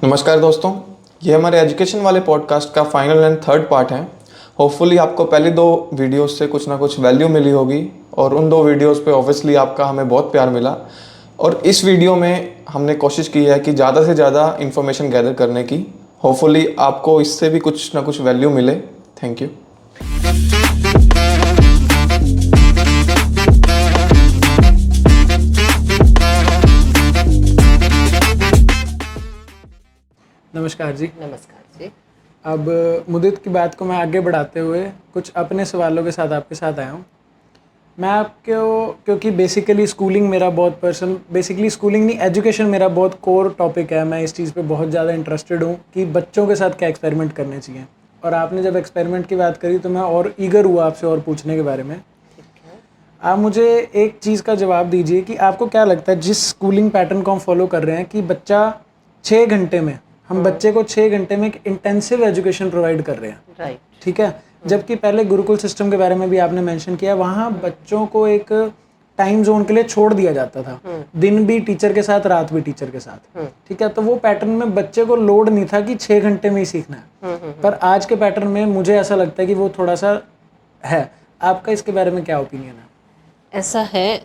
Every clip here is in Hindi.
नमस्कार दोस्तों, ये हमारे एजुकेशन वाले पॉडकास्ट का फाइनल एंड थर्ड पार्ट है। होपफुली आपको पहले दो वीडियोस से कुछ ना कुछ वैल्यू मिली होगी और उन दो वीडियोस पे ऑब्वियसली आपका हमें बहुत प्यार मिला। और इस वीडियो में हमने कोशिश की है कि ज़्यादा से ज़्यादा इन्फॉर्मेशन गैदर करने की। होपफुली आपको इससे भी कुछ ना कुछ वैल्यू मिले। Thank you. नमस्कार जी। नमस्कार जी। अब मुदित की बात को मैं आगे बढ़ाते हुए कुछ अपने सवालों के साथ आपके साथ आया हूँ। मैं आपको क्योंकि बेसिकली स्कूलिंग मेरा बहुत स्कूलिंग नहीं, एजुकेशन मेरा बहुत कोर टॉपिक है। मैं इस चीज़ पे बहुत ज़्यादा इंटरेस्टेड हूँ कि बच्चों के साथ क्या एक्सपेरिमेंट करने चाहिए। और आपने जब एक्सपेरिमेंट की बात करी तो मैं और ईगर हुआ आपसे और पूछने के बारे में। आप मुझे एक चीज़ का जवाब दीजिए कि आपको क्या लगता है, जिस स्कूलिंग पैटर्न को हम फॉलो कर रहे हैं कि बच्चा 6 घंटे में, हम बच्चे को 6 घंटे में एक इंटेंसिव एजुकेशन प्रोवाइड कर रहे हैं, राइट। ठीक है। जबकि पहले गुरुकुल सिस्टम के बारे में भी आपने मेंशन किया, वहाँ बच्चों को एक टाइम जोन के लिए छोड़ दिया जाता था, दिन भी टीचर के साथ, रात भी टीचर के साथ, ठीक है। तो वो पैटर्न में बच्चे को लोड नहीं था कि 6 घंटे में ही सीखना है। पर आज के पैटर्न में मुझे ऐसा लगता है कि वो थोड़ा सा है। आपका इसके बारे में क्या ओपिनियन है? ऐसा है,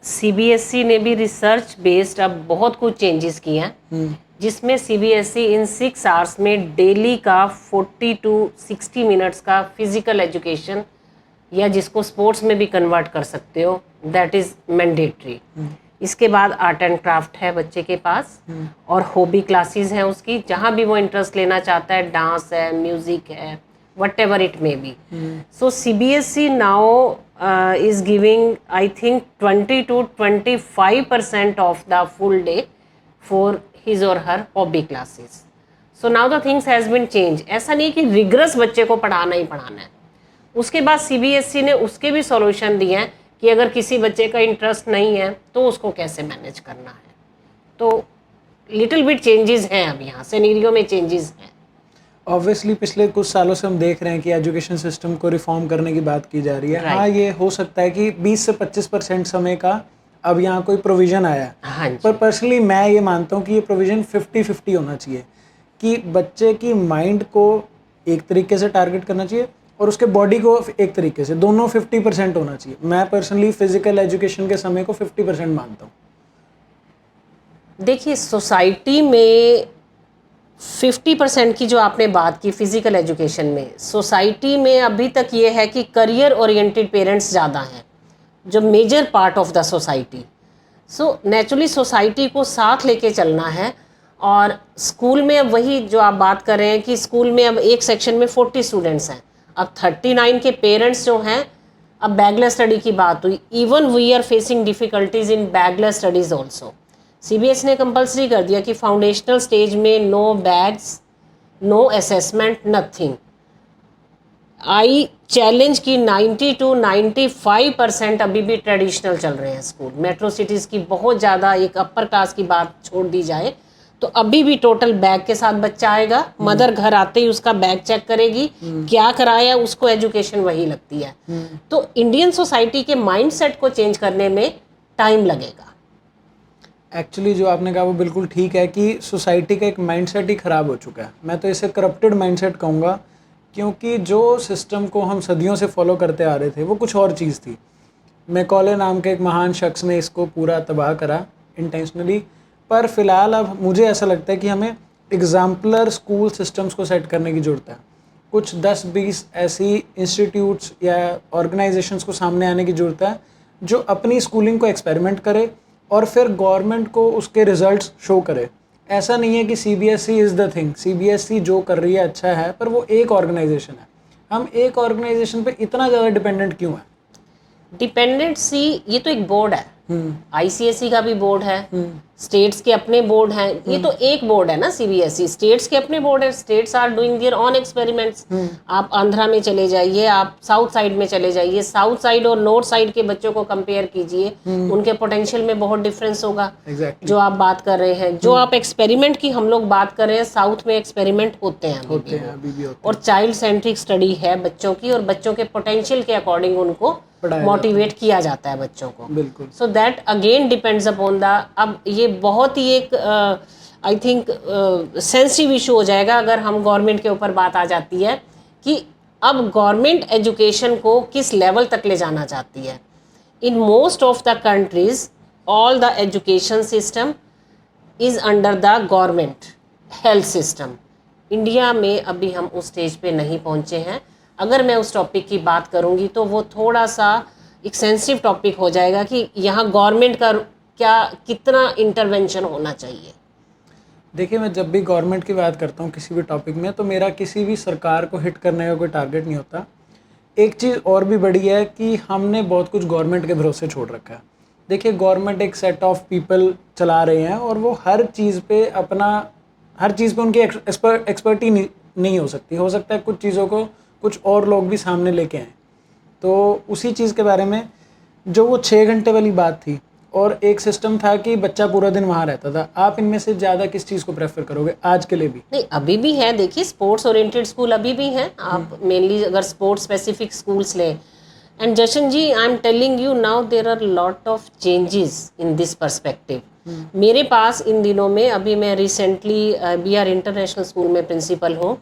सीबीएसई ने भी रिसर्च बेस्ड अब बहुत कुछ चेंजेस किए हैं, जिसमें सीबीएसई इन 6 आवर्स में डेली का 40 to 60 मिनट्स का फिजिकल एजुकेशन, या जिसको स्पोर्ट्स में भी कन्वर्ट कर सकते हो, दैट इज़ मैंडेटरी। इसके बाद आर्ट एंड क्राफ्ट है बच्चे के पास, और हॉबी क्लासेस हैं उसकी, जहाँ भी वो इंटरेस्ट लेना चाहता है, डांस है, म्यूज़िक है, whatever it may be. So CBSE now is giving, I think, 20 to 25% of the full day for his or her hobby classes. So now the things has been changed. ऐसा नहीं कि रिग्रेस बच्चे को पढ़ाना ही पढ़ाना है। उसके बाद CBSE ने उसके भी सॉल्यूशन दिए हैं कि अगर किसी बच्चे का इंटरेस्ट नहीं है तो उसको कैसे मैनेज करना है। तो लिटिल बिट चेंजेस हैं, अब यहाँ सिनेरियो में चेंजेस हैं। ऑब्वियसली पिछले कुछ सालों से हम देख रहे हैं कि एजुकेशन सिस्टम को रिफॉर्म करने की बात की जा रही है। हाँ, ये हो सकता है कि 20 से 25% समय का अब यहाँ कोई प्रोविज़न आया है। हाँ जी। पर पर्सनली मैं ये मानता हूँ कि ये प्रोविज़न 50-50 होना चाहिए, कि बच्चे की माइंड को एक तरीके से टारगेट करना चाहिए और उसके बॉडी को एक तरीके से, दोनों 50% होना चाहिए। मैं पर्सनली फिजिकल एजुकेशन के समय को 50% मानता हूँ। देखिए, सोसाइटी में 50% की जो आपने बात की फिजिकल एजुकेशन में, सोसाइटी में अभी तक ये है कि करियर ओरिएंटेड पेरेंट्स ज़्यादा हैं, जो major part of the society. So naturally society को साथ लेके चलना है। और स्कूल में अब वही जो आप बात कर रहे हैं कि स्कूल में अब एक सेक्शन में 40 स्टूडेंट्स हैं, अब 39 के पेरेंट्स जो हैं। अब बैगलेस स्टडी की बात हुई, even we are facing difficulties in bagless studies also. CBS ने कंपलसरी कर दिया कि फाउंडेशनल स्टेज में no bags, no assessment, nothing. I challenge की 90 to 95% अभी भी ट्रेडिशनल चल रहे हैं स्कूल। मेट्रो सिटीज़ की बहुत ज़्यादा, एक अपर क्लास की बात छोड़ दी जाए तो अभी भी टोटल बैग के साथ बच्चा आएगा, मदर घर आते ही उसका बैग चेक करेगी, क्या कराया, उसको एजुकेशन वही लगती है। तो इंडियन सोसाइटी के माइंडसेट को चेंज करने में टाइम लगेगा। एक्चुअली जो आपने कहा वो बिल्कुल ठीक है कि सोसाइटी का एक माइंडसेट ही ख़राब हो चुका है। मैं तो इसे करप्टेड माइंडसेट कहूँगा, क्योंकि जो सिस्टम को हम सदियों से फॉलो करते आ रहे थे वो कुछ और चीज़ थी। मैकॉले नाम के एक महान शख्स ने इसको पूरा तबाह करा इंटेंशनली। पर फ़िलहाल अब मुझे ऐसा लगता है कि हमें एग्जाम्पलर स्कूल सिस्टम्स को सेट करने की ज़रूरत है। कुछ 10-20 ऐसी इंस्टीट्यूट्स या ऑर्गेनाइजेशंस को सामने आने की ज़रूरत है जो अपनी स्कूलिंग को एक्सपेरिमेंट करे और फिर गवर्नमेंट को उसके रिजल्ट्स शो करे। ऐसा नहीं है कि CBSE is the thing. CBSE जो कर रही है अच्छा है, पर वो एक ऑर्गेनाइजेशन है। हम एक ऑर्गेनाइजेशन पे इतना ज़्यादा डिपेंडेंट क्यों है? डिपेंडेंसी, ये तो एक बोर्ड है। ICSE का भी बोर्ड है, स्टेट्स के अपने बोर्ड हैं। ये तो एक बोर्ड है ना, CBSE। स्टेट्स के अपने बोर्ड है, states are doing their own experiments. आप आंध्रा में चले जाइए, आप साउथ साइड में चले जाइए, साउथ साइड और नॉर्थ साइड के बच्चों को कंपेयर कीजिए, उनके पोटेंशियल में बहुत डिफरेंस होगा। Exactly. जो आप बात कर रहे हैं, जो आप एक्सपेरिमेंट की हम लोग बात कर रहे हैं, साउथ में एक्सपेरिमेंट होते हैं अभी भी होते हैं। और चाइल्ड सेंट्रिक स्टडी है बच्चों की, और बच्चों के पोटेंशियल के अकॉर्डिंग उनको मोटिवेट किया जाता है बच्चों को। बिल्कुल। So that again depends upon the, अब ये बहुत ही एक आई थिंक सेंसिटिव इशू हो जाएगा अगर हम गवर्नमेंट के ऊपर बात आ जाती है कि अब गवर्नमेंट एजुकेशन को किस लेवल तक ले जाना चाहती है. In most of the countries all the education system is under the government health system. India में अभी हम उस स्टेज पे नहीं पहुंचे हैं. अगर मैं उस टॉपिक की बात करूंगी तो वो थोड़ा सा एक सेंसिटिव टॉपिक हो जाएगा कि यहाँ गवर्नमेंट का कितना इंटरवेंशन होना चाहिए. देखिए, मैं जब भी गवर्नमेंट की बात करता हूँ किसी भी टॉपिक में, तो मेरा किसी भी सरकार को हिट करने का कोई टारगेट नहीं होता. एक चीज़ और भी बड़ी है कि हमने बहुत कुछ गवर्नमेंट के भरोसे छोड़ रखा है. देखिए, गवर्नमेंट एक सेट ऑफ पीपल चला रहे हैं और वो हर चीज़ पे उनकी एक्सपर्टी नहीं हो सकती. हो सकता है कुछ चीज़ों को कुछ और लोग भी सामने लेके आएँ. तो उसी चीज़ के बारे में जो वो 6 घंटे वाली बात थी और एक सिस्टम था कि बच्चा पूरा दिन वहाँ रहता था, आप इनमें से ज़्यादा किस चीज़ को प्रेफर करोगे आज के लिए भी? नहीं, अभी भी है. देखिए, स्पोर्ट्स ओरिएंटेड स्कूल अभी भी हैं. आप मेनली अगर स्पोर्ट्स स्पेसिफिक स्कूल्स लें. And Jashan ji, I am telling you now there are lot of changes in this perspective. मेरे पास इन दिनों में अभी मैं रिसेंटली BR इंटरनेशनल स्कूल में प्रिंसिपल हूँ.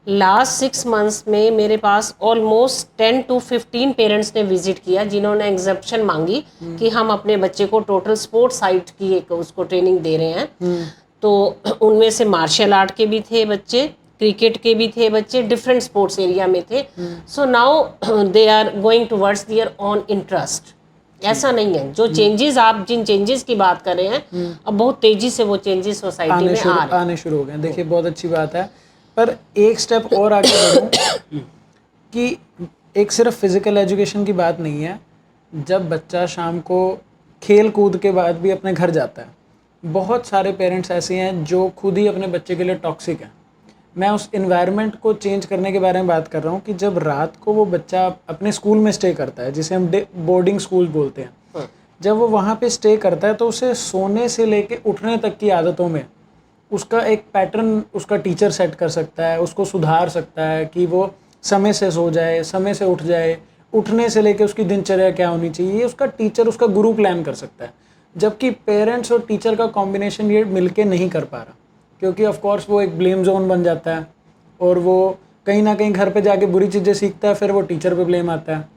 लास्ट 6 मंथ्स में मेरे पास ऑलमोस्ट 10 to 15 पेरेंट्स ने विजिट किया जिन्होंने एग्जेप्शन मांगी कि हम अपने बच्चे को टोटल स्पोर्ट्स साइट की एक उसको ट्रेनिंग दे रहे हैं. तो उनमें से मार्शल आर्ट के भी थे बच्चे, क्रिकेट के भी थे बच्चे, डिफरेंट स्पोर्ट्स एरिया में थे. So now they are going towards their own interest. ऐसा नहीं है. जो चेंजेस आप जिन चेंजेस की बात कर रहे हैं अब बहुत तेजी से वो चेंजेस सोसाइटी में आने शुरू हो गए. देखिए, बहुत अच्छी बात है. पर एक स्टेप और आगे बढ़ूं कि एक सिर्फ फिज़िकल एजुकेशन की बात नहीं है. जब बच्चा शाम को खेल कूद के बाद भी अपने घर जाता है, बहुत सारे पेरेंट्स ऐसे हैं जो खुद ही अपने बच्चे के लिए टॉक्सिक हैं. मैं उस इन्वायरमेंट को चेंज करने के बारे में बात कर रहा हूँ कि जब रात को वो बच्चा अपने स्कूल में स्टे करता है, जिसे हम बोर्डिंग स्कूल बोलते हैं, जब वो वहाँ पे स्टे करता है तो उसे सोने से लेके उठने तक की आदतों में उसका एक पैटर्न उसका टीचर सेट कर सकता है, उसको सुधार सकता है कि वो समय से सो जाए, समय से उठ जाए, उठने से लेके उसकी दिनचर्या क्या होनी चाहिए, ये उसका टीचर, उसका गुरु प्लान कर सकता है. जबकि पेरेंट्स और टीचर का कॉम्बिनेशन ये मिलके नहीं कर पा रहा, क्योंकि ऑफ कोर्स वो एक ब्लेम जोन बन जाता है और वो कहीं ना कहीं घर पे जाके बुरी चीज़ें सीखता है, फिर वो टीचर पे ब्लेम आता है.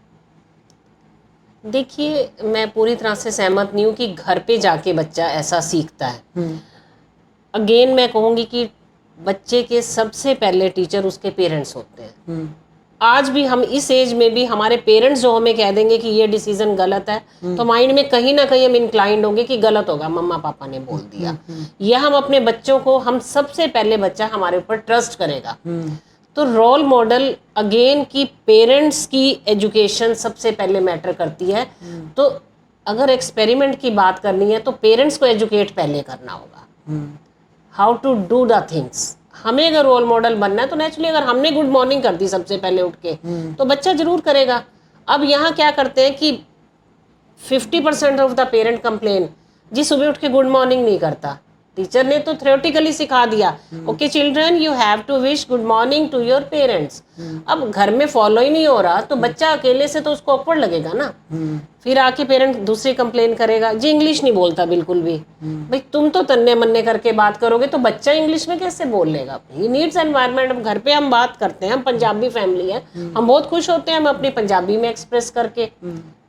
देखिए, मैं पूरी तरह से सहमत नहीं हूँ कि घर पे जाके बच्चा ऐसा सीखता है. अगेन मैं कहूँगी कि बच्चे के सबसे पहले टीचर उसके पेरेंट्स होते हैं. आज भी हम इस एज में भी हमारे पेरेंट्स जो हमें कह देंगे कि ये डिसीजन गलत है, तो माइंड में कहीं ना कहीं हम इंक्लाइंड होंगे कि गलत होगा, मम्मा पापा ने बोल दिया. या हम अपने बच्चों को, हम सबसे पहले बच्चा हमारे ऊपर ट्रस्ट करेगा. तो रोल मॉडल अगेन की पेरेंट्स की एजुकेशन सबसे पहले मैटर करती है. तो अगर एक्सपेरिमेंट की बात करनी है तो पेरेंट्स को एजुकेट पहले करना होगा, how to do the things. हमें अगर रोल मॉडल बनना है तो नेचुरली अगर हमने गुड मॉर्निंग कर दी सबसे पहले उठ के तो बच्चा जरूर करेगा. अब यहाँ क्या करते हैं कि 50% ऑफ द पेरेंट कंप्लेन, जी सुबह उठ के गुड मॉर्निंग नहीं करता. टीचर ने तो थ्योरेटिकली सिखा दिया, okay children you have to wish good morning to your parents. अब घर में फॉलो ही नहीं हो रहा तो बच्चा अकेले से तो उसको ऑकवर्ड लगेगा ना. फिर आके पेरेंट दूसरी कंप्लेन करेगा, जी इंग्लिश नहीं बोलता बिल्कुल भी. भाई तुम तो तन्ने मन्ने करके बात करोगे तो बच्चा इंग्लिश में कैसे बोल लेगा. He needs environment. अब घर पे हम बात करते हैं, हम पंजाबी फैमिली है, हम बहुत खुश होते हैं हम अपनी पंजाबी में एक्सप्रेस करके.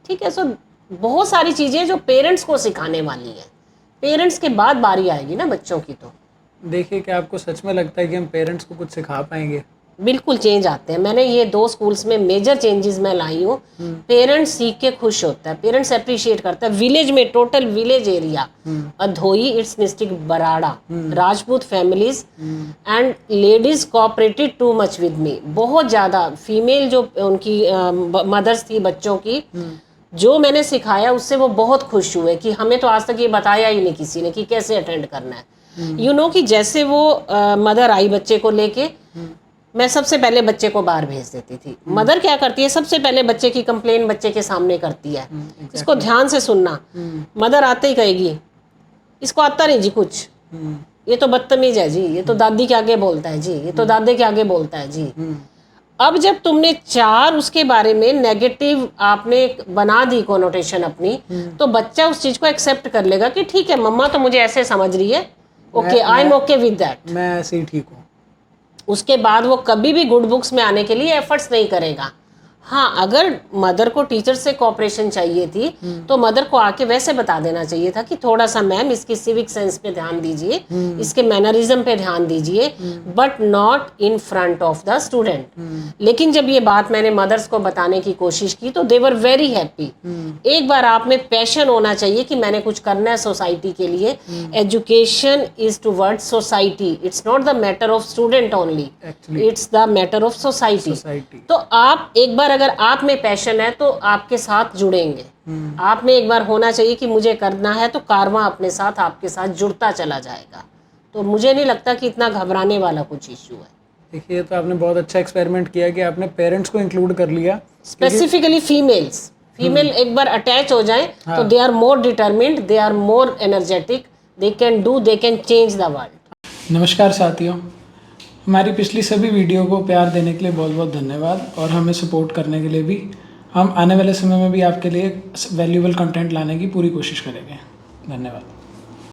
ठीक है. सो बहुत सारी चीजें जो पेरेंट्स को सिखाने वाली है, पेरेंट्स के बाद बारी आएगी ना बच्चों की. तो देखिए, क्या आपको सच में लगता है कि हम पेरेंट्स को कुछ सिखा पाएंगे? बिल्कुल चेंज आते हैं. मैंने ये 2 स्कूल्स में मेजर चेंजेस मैं लाई हूँ. पेरेंट्स सीख के खुश होता है, पेरेंट्स अप्रिशिएट करता है. विलेज में, टोटल विलेज एरिया, अधोई, it's district Barara, Rajput families and ladies cooperated too much with me. बहुत ज़्यादा फीमेल जो उनकी मदर्स थी बच्चों की, जो मैंने सिखाया उससे वो बहुत खुश हुए कि हमें तो आज तक ये बताया ही नहीं किसी ने कि कैसे अटेंड करना है. यू नो कि जैसे वो मदर आई बच्चे को लेके, मैं सबसे पहले बच्चे को बाहर भेज देती थी. मदर क्या करती है, सबसे पहले बच्चे की कंप्लेन बच्चे के सामने करती है. इसको ध्यान से सुनना. मदर आते ही कहेगी इसको आता नहीं जी कुछ, ये तो बदतमीज है जी, ये तो दादी के आगे बोलता है जी, ये तो दादे के आगे बोलता है जी. अब जब तुमने 4 उसके बारे में नेगेटिव आपने बना दी कोनोटेशन अपनी, तो बच्चा उस चीज़ को एक्सेप्ट कर लेगा कि ठीक है मम्मा तो मुझे ऐसे समझ रही है, okay, I am okay with that. मैं ऐसे ही ठीक हूँ। उसके बाद वो कभी भी गुड बुक्स में आने के लिए एफर्ट्स नहीं करेगा। हाँ, अगर मदर को टीचर से कोऑपरेशन चाहिए थी तो मदर को आके वैसे बता देना चाहिए था कि थोड़ा सा मैम इसकी सिविक सेंस पे ध्यान दीजिए, इसके मैनरिज्म पे ध्यान दीजिए, but not in front of the student. लेकिन जब ये बात मैंने मदर्स को बताने की कोशिश की तो दे वर वेरी हैप्पी। एक बार आप में पैशन होना चाहिए कि मैंने कुछ करना है सोसाइटी के लिए। Education is towards society, it's not the matter of student only, it's the matter of society. तो आप एक बार अगर आप में पैशन है तो आपके साथ जुड़ेंगे। आप में एक बार होना चाहिए कि मुझे करना है, तो कारवां अपने साथ आपके साथ जुड़ता चला जाएगा। तो मुझे नहीं लगता कि इतना घबराने वाला कुछ इश्यू है। देखिए, तो आपने बहुत अच्छा एक्सपेरिमेंट किया कि आपने पेरेंट्स को इंक्लूड कर लिया। स्पेसिफिकली फीमेल एक बार अटैच हो जाए तो they are more determined, they are more energetic, they can change the world. नमस्कार साथियों, हमारी पिछली सभी वीडियो को प्यार देने के लिए बहुत बहुत धन्यवाद और हमें सपोर्ट करने के लिए भी। हम आने वाले समय में भी आपके लिए वैल्यूएबल कंटेंट लाने की पूरी कोशिश करेंगे। धन्यवाद।